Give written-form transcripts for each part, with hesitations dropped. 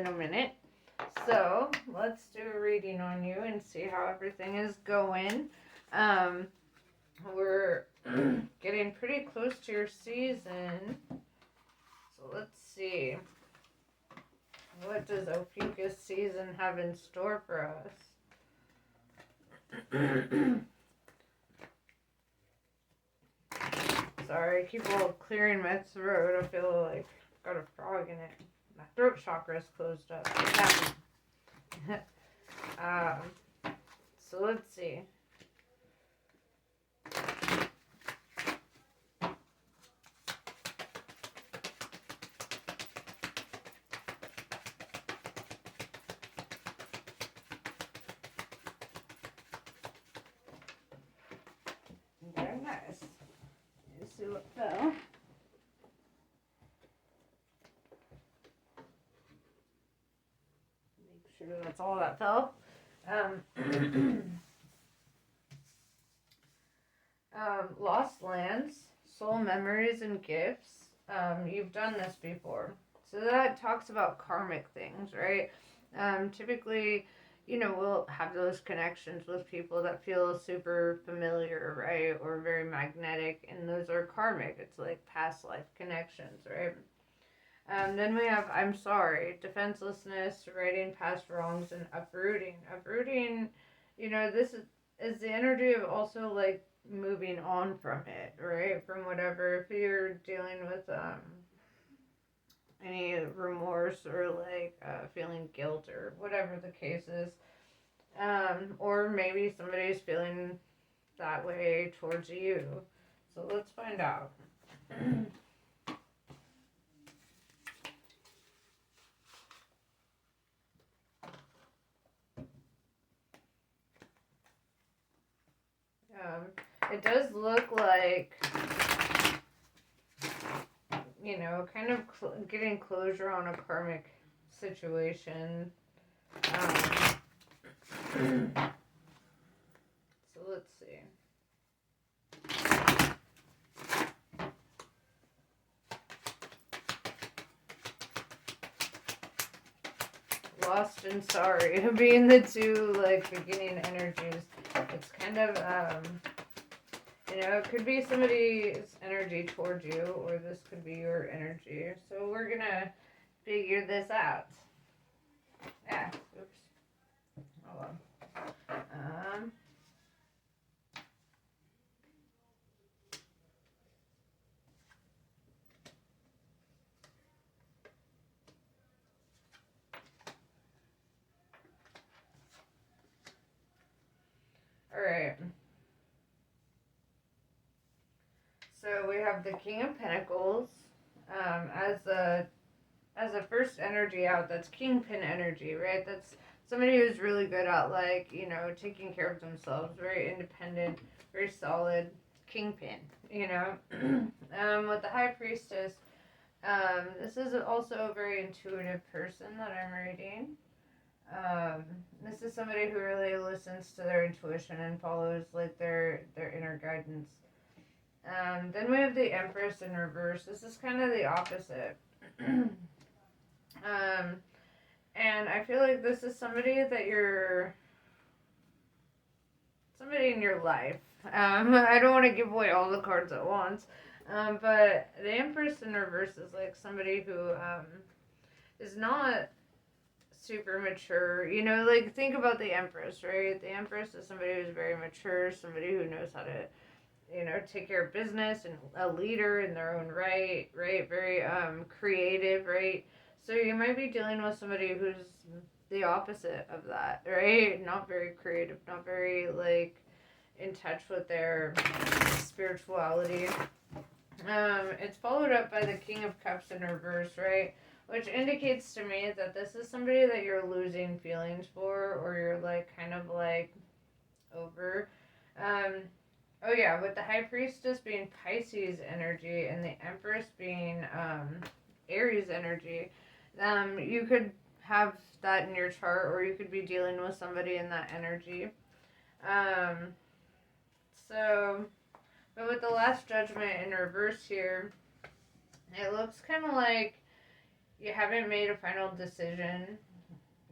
in a minute. So let's do a reading on you and see how everything is going. Um, we're getting pretty close to your season. So let's see. What does Ophiuchus season have in store for us? Sorry, I keep clearing my throat. I feel like I've got a frog in it. My throat chakra is closed up. So let's see. Very nice. Let's see what fell. Make sure that's all that fell. Lost lands, soul memories, and gifts. You've done this before. So that talks about karmic things, right? Typically, we'll have those connections with people that feel super familiar, right? Or very magnetic, and those are karmic. It's like past life connections, right? Then we have I'm sorry, defenselessness, righting past wrongs, and uprooting. Uprooting, this is the energy of also like moving on from it, right? From whatever, if you're dealing with any remorse or like feeling guilt or whatever the case is, or maybe somebody's feeling that way towards you. So let's find out. It does look like, kind of getting closure on a karmic situation. So let's see. Lost and sorry being the two like beginning energies. It's kind of it could be somebody's energy towards you, or this could be your energy. So we're gonna figure this out. Yeah. Oops. Hold on. All right. So we have the King of Pentacles as a first energy out. That's Kingpin energy, right? That's somebody who's really good at like taking care of themselves, very independent, very solid. Kingpin, with the High Priestess. This is also a very intuitive person that I'm reading. This is somebody who really listens to their intuition and follows like their inner guidance. Then we have the Empress in reverse. This is kind of the opposite. And I feel like this is somebody in your life. I don't want to give away all the cards at once. But the Empress in reverse is like somebody who is not super mature. Like think about the Empress, right? The Empress is somebody who's very mature, somebody who knows how to take care of business and a leader in their own right? Very creative, right? So you might be dealing with somebody who's the opposite of that, right? Not very creative, not very like in touch with their spirituality. It's followed up by the King of Cups in reverse, right? Which indicates to me that this is somebody that you're losing feelings for, or you're like kind of like over. Oh yeah, with the High Priestess being Pisces energy and the Empress being Aries energy, you could have that in your chart, or you could be dealing with somebody in that energy. But with the Last Judgment in reverse here, it looks kind of like you haven't made a final decision,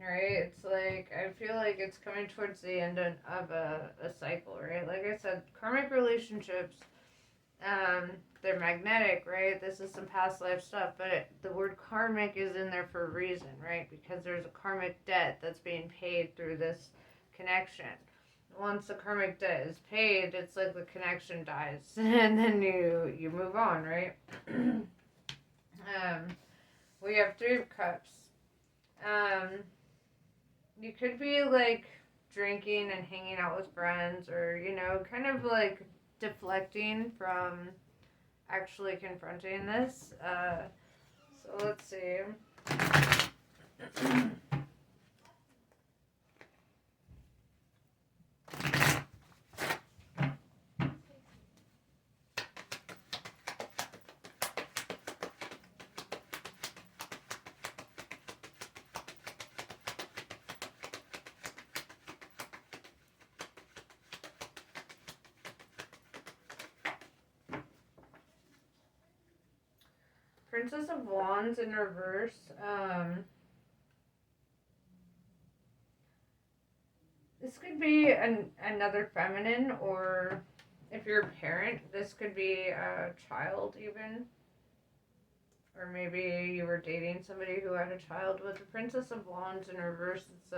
right? It's like, I feel like it's coming towards the end of a cycle, right? Like I said, karmic relationships, um, they're magnetic, right? This is some past life stuff, but the word karmic is in there for a reason, right? Because there's a karmic debt that's being paid through this connection. Once the karmic debt is paid, it's like the connection dies, and then you move on, right? We have Three of Cups. Um, you could be like drinking and hanging out with friends, or kind of like deflecting from actually confronting this. So let's see. Princess of Wands in reverse. This could be another feminine, or if you're a parent, this could be a child even. Or maybe you were dating somebody who had a child. With the Princess of Wands in reverse, it's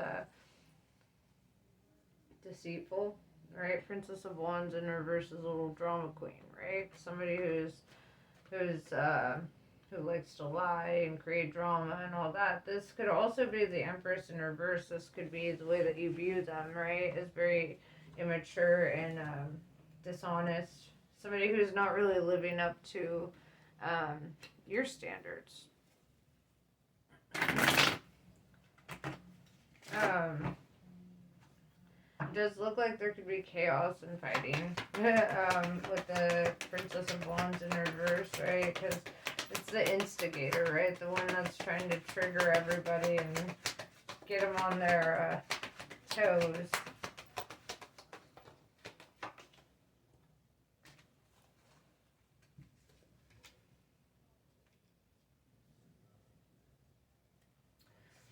deceitful, right? Princess of Wands in reverse is a little drama queen, right? Somebody who likes to lie and create drama and all that. This could also be the Empress in reverse. This could be the way that you view them, right? Is very immature and dishonest. Somebody who's not really living up to your standards. It does look like there could be chaos and fighting with the Princess of Wands in reverse, right? Because it's the instigator, right? The one that's trying to trigger everybody and get them on their toes.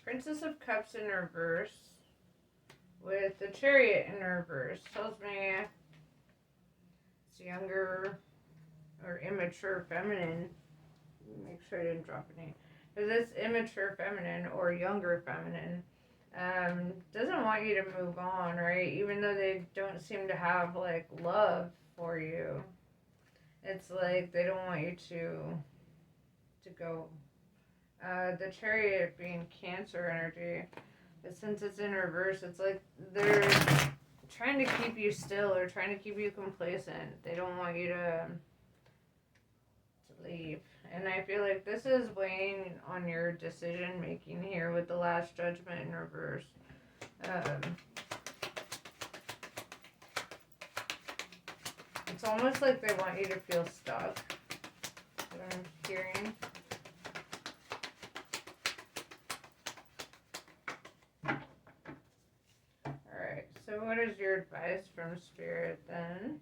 Princess of Cups in reverse with the Chariot in reverse tells me it's younger or immature feminine. Make sure I didn't drop any. Because this immature feminine or younger feminine doesn't want you to move on, right? Even though they don't seem to have like love for you, it's like they don't want you to go. The Chariot being Cancer energy, but since it's in reverse, it's like they're trying to keep you still or trying to keep you complacent. They don't want you to leave. And I feel like this is weighing on your decision making here with the Last Judgment in reverse. It's almost like they want you to feel stuck. What I'm hearing. Alright, so what is your advice from Spirit then?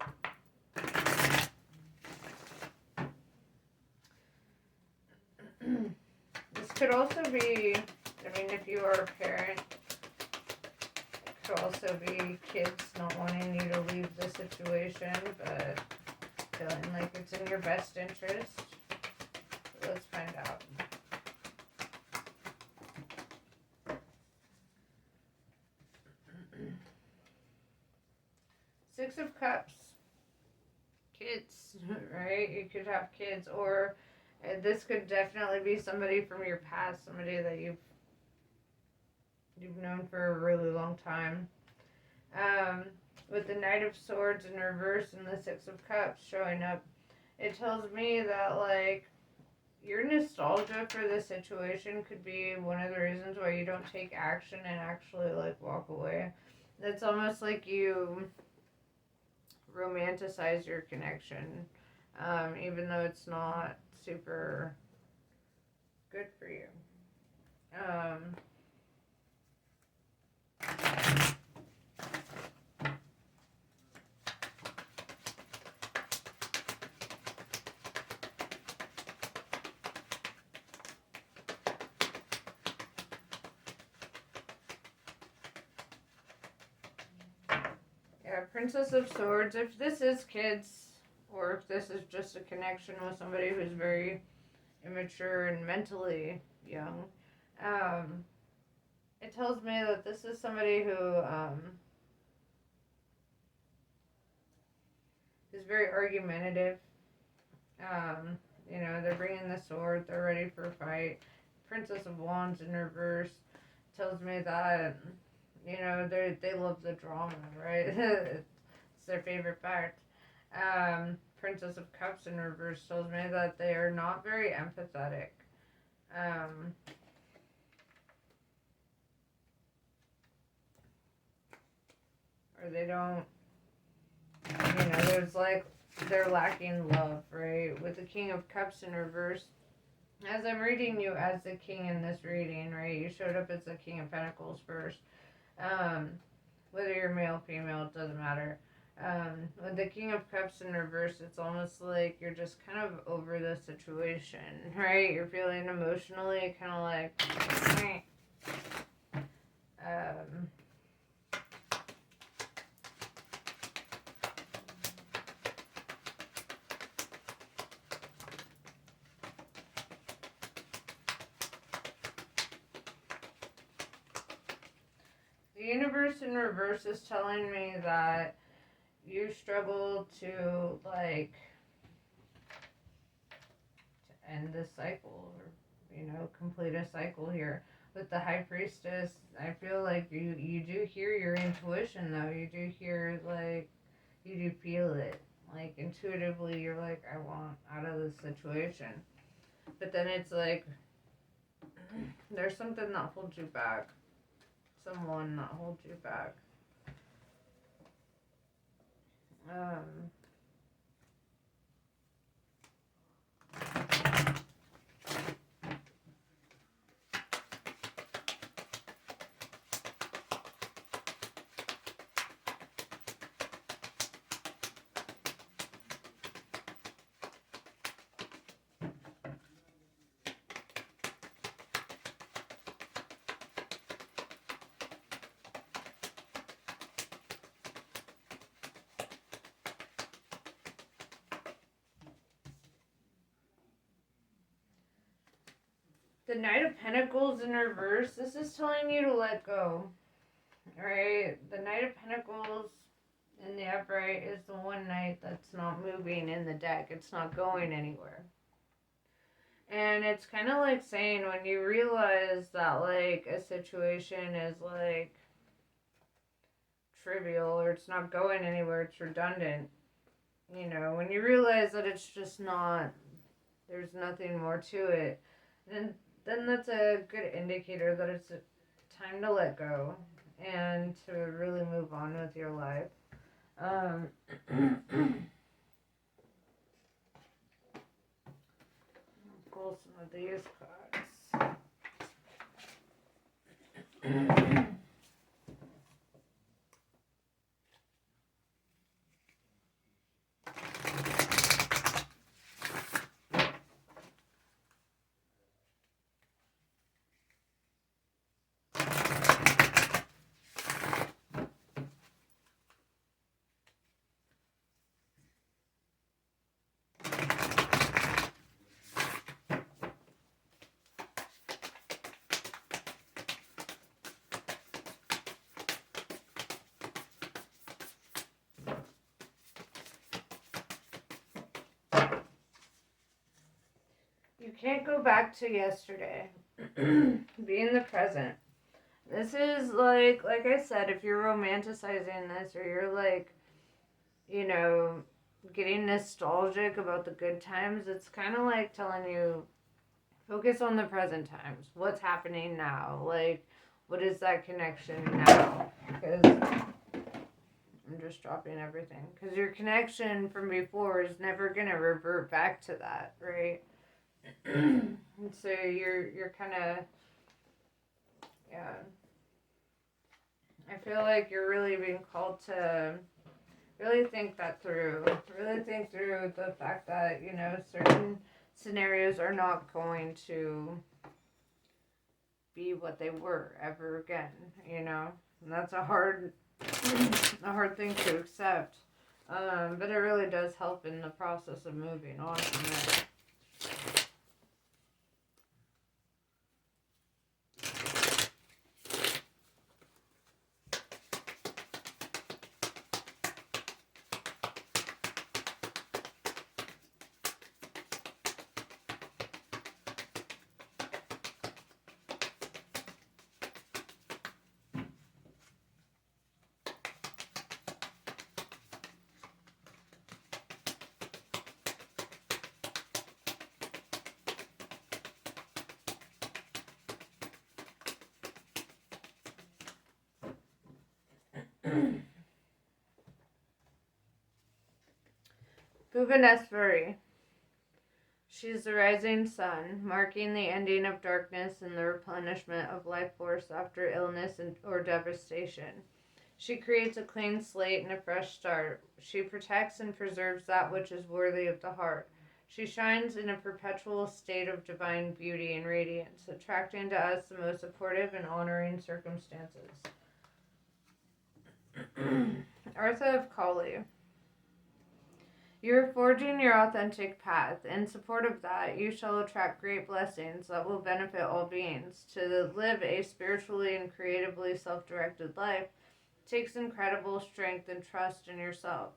This could also be, if you are a parent, it could also be kids not wanting you to leave the situation, but feeling like it's in your best interest. So let's find out. Six of Cups. Kids, right? You could have kids, or this could definitely be somebody from your past, somebody that you've known for a really long time. With the Knight of Swords in reverse and the Six of Cups showing up, it tells me that like your nostalgia for the situation could be one of the reasons why you don't take action and actually like walk away. It's almost like you romanticize your connection, even though it's not super good for you. Princess of Swords. If this is kids, or if this is just a connection with somebody who's very immature and mentally young, it tells me that this is somebody who is very argumentative. They're bringing the sword. They're ready for a fight. Princess of Wands in reverse tells me that they love the drama, right? It's their favorite part. Princess of Cups in reverse tells me that they are not very empathetic. Or they don't, there's like, they're lacking love, right? With the King of Cups in reverse, as I'm reading you as the king in this reading, right? You showed up as the King of Pentacles first. Whether you're male, female, it doesn't matter. With the King of Cups in reverse, it's almost like you're just kind of over the situation, right? You're feeling emotionally kind of like, the universe in reverse is telling me that you struggle to end this cycle, or complete a cycle here. With the High Priestess, I feel like you do hear your intuition, though. You do hear, you do feel it. Like, intuitively, you're like, I want out of this situation. But then it's like, there's something that holds you back. Someone that holds you back. The Knight of Pentacles in reverse, this is telling you to let go. Alright? The Knight of Pentacles in the upright is the one knight that's not moving in the deck. It's not going anywhere. And it's kind of like saying, when you realize that, a situation is, trivial, or it's not going anywhere, it's redundant. When you realize that it's just not, there's nothing more to it, then that's a good indicator that it's time to let go and to really move on with your life. Pull some of these cards. You can't go back to yesterday. Be in the present. This is like I said, if you're romanticizing this, or you're getting nostalgic about the good times, it's kind of like telling you, focus on the present times. What's happening now? What is that connection now? Because I'm just dropping everything. Because your connection from before is never going to revert back to that, right? And so you're kind of, yeah. I feel like you're really being called to really think that through. Really think through the fact that, certain scenarios are not going to be what they were ever again, And that's a hard a hard thing to accept. But it really does help in the process of moving on from it. Bhubaneswari. She is the rising sun, marking the ending of darkness and the replenishment of life force after illness or devastation. She creates a clean slate and a fresh start. She protects and preserves that which is worthy of the heart. She shines in a perpetual state of divine beauty and radiance, attracting to us the most supportive and honoring circumstances. Artha of Kali. You are forging your authentic path. In support of that, you shall attract great blessings that will benefit all beings. To live a spiritually and creatively self-directed life takes incredible strength and trust in yourself.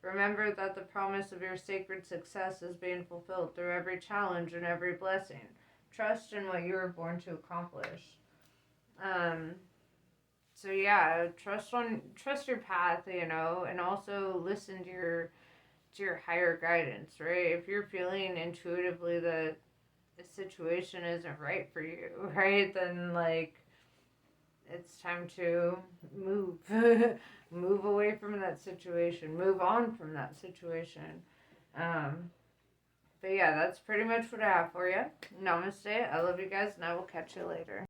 Remember that the promise of your sacred success is being fulfilled through every challenge and every blessing. Trust in what you were born to accomplish. So yeah, trust your path, and also listen to your higher guidance, right? If you're feeling intuitively that a situation isn't right for you, right, then it's time to move. Move away from that situation. Move on from that situation. But yeah, that's pretty much what I have for you. Namaste. I love you guys, and I will catch you later.